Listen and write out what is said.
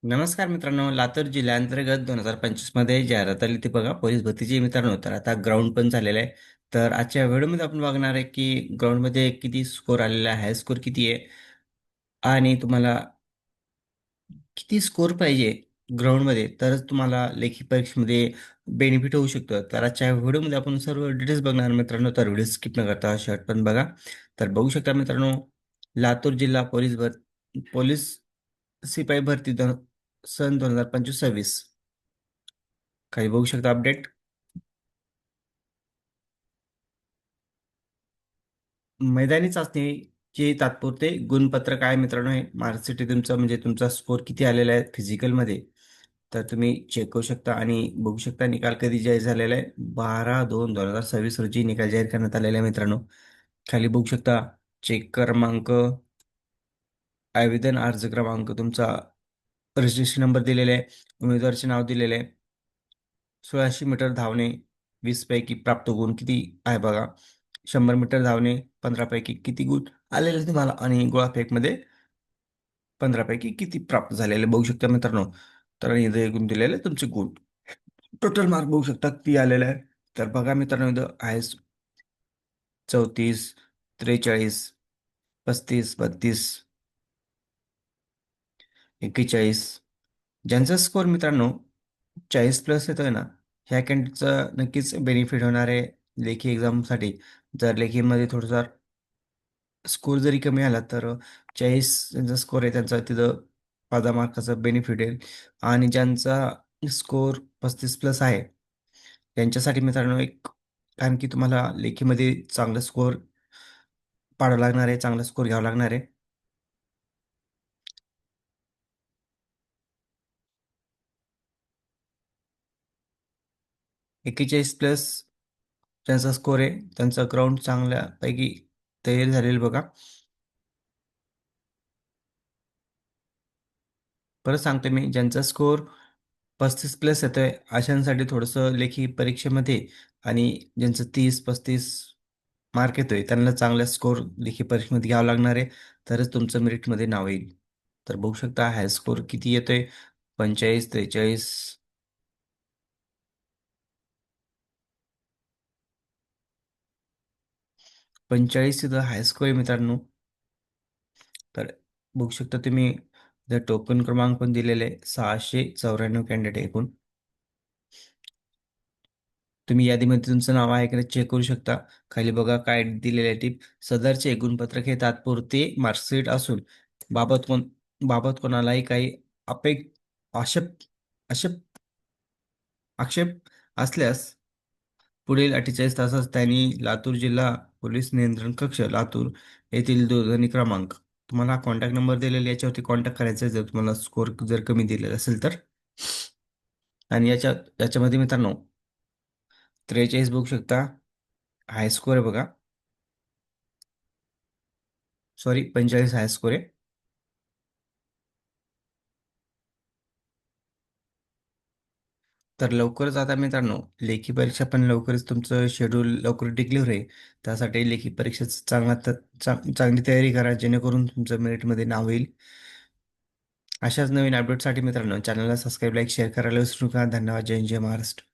नमस्कार मित्रांनो, लातूर जिल्ह्याअंतर्गत 2025 मध्ये जाहिरात आली ती बघा पोलीस भरतीची मित्रांनो. तर आता ग्राउंड पण झालेलं आहे. तर आजच्या व्हिडिओमध्ये आपण बघणार आहे की ग्राउंडमध्ये किती स्कोर आलेला आहे, हाय स्कोर किती आहे आणि तुम्हाला किती स्कोर पाहिजे ग्राउंडमध्ये तरच तुम्हाला लेखी परीक्षेमध्ये बेनिफिट होऊ शकतं. तर आजच्या व्हिडिओमध्ये आपण सर्व डिटेल्स बघणार मित्रांनो. तर व्हिडिओ स्किप न करता शॉर्ट पण बघा. तर बघू शकता मित्रांनो, लातूर जिल्हा पोलीस शिपाई भरती सन 2025-26 खाली बघू शकता अपडेट. मैदानी चाचणीचे तात्पुरते गुणपत्रक आहे मित्रांनो. हे मार्कशीट तुमचं म्हणजे तुमचा स्कोर किती आलेला आहे फिजिकलमध्ये तर तुम्ही चेक करू शकता आणि बघू शकता निकाल कधी जाहीर झालेला आहे. 12/2/2026 रोजी निकाल जाहीर करण्यात आलेला आहे मित्रांनो. खाली बघू शकता चेक क्रमांक, आवेदन अर्ज क्रमांक, तुमचा रजिस्ट्रेशन नंबर दिलेला आहे, उमेदवाराचे नाव दिलेले आहे. 1600 मीटर धावणे 20 पैकी प्राप्त गुण किती आहे बघा. 100 मीटर धावणे 15 पैकी किती गुण आलेले तुम्हाला आणि गोळाफेकमध्ये 15 पैकी किती प्राप्त झालेले बघू शकता मित्रांनो. तर इथे गुण दिलेले तुमचे गुण, टोटल मार्क बघू शकता किती आलेले आहे. तर बघा मित्रांनो, इथं आहे 34, 43, 35, 32, 41. ज्यांचा स्कोर मित्रांनो 40+ येतोय ना, ह्या कॅन्डिडेटचा नक्कीच बेनिफिट होणार आहे लेखी एक्झामसाठी. जर लेखीमध्ये थोडासा स्कोर जरी कमी आला तर 40 ज्यांचा स्कोर आहे त्यांचा तिथं 15 मार्काचा बेनिफिट आहे. आणि ज्यांचा स्कोर 35+ आहे त्यांच्यासाठी मित्रांनो एक, कारण की तुम्हाला लेखीमध्ये चांगला स्कोर पाडावा लागणार आहे, चांगला स्कोर घ्यावा लागणार आहे. 41+ ज्यांचा स्कोर आहे त्यांचा ग्राउंड चांगल्यापैकी तयारी झालेली बघा. परत सांगतो मी, ज्यांचा स्कोर 35+ येतोय अशांसाठी थोडंसं लेखी परीक्षेमध्ये, आणि ज्यांचं 30-35 मार्क येतोय त्यांना चांगला स्कोर लेखी परीक्षेमध्ये घ्यावा लागणार आहे, तरच तुमचं मेरिटमध्ये नाव येईल. तर बघू शकता हाय स्कोर किती येतोय. 45, 43, 45 इथं हाय स्कोर आहे मित्रांनो. तर बघू शकता तुम्ही, जर टोकन क्रमांक पण दिलेले आहे 694 कॅन्डिडेट एकूण. तुम्ही यादीमध्ये तुमचं नाव आहे का चेक करू शकता. खाली बघा काय दिलेले टिप. सदरचे गुणपत्रक हे तात्पुरते मार्कशीट असून बाबत कोण बाबत कोणालाही काही अपेक आक्षेप आक्षेप आक्षेप असल्यास पुढील 48 तासात त्यांनी लातूर जिल्हा पोलीस नियंत्रण कक्ष लातूर येथील दूरध्वनी क्रमांक, तुम्हाला कॉन्टॅक्ट नंबर दिलेले याच्यावरती कॉन्टॅक्ट करायचा आहे जर तुम्हाला स्कोर जर कमी दिलेला असेल तर. आणि याच्यामध्ये मित्रांनो 43 बघू शकता हाय स्कोर आहे बघा. सॉरी, 45 हाय स्कोर आहे. तर लवकरच आता मित्रांनो लेखी परीक्षा पण लवकरच तुमचं शेड्यूल लवकर डिक्लेअर होईल. त्यासाठी लेखी परीक्षेचं चांगली तयारी करा जेणेकरून तुमचं मेरिटमध्ये नाव होईल. अशाच नवीन अपडेटसाठी मित्रांनो चॅनलला सबस्क्राईब, लाईक, शेअर करायला विसरू नका. धन्यवाद. जय हिंद, जय महाराष्ट्र.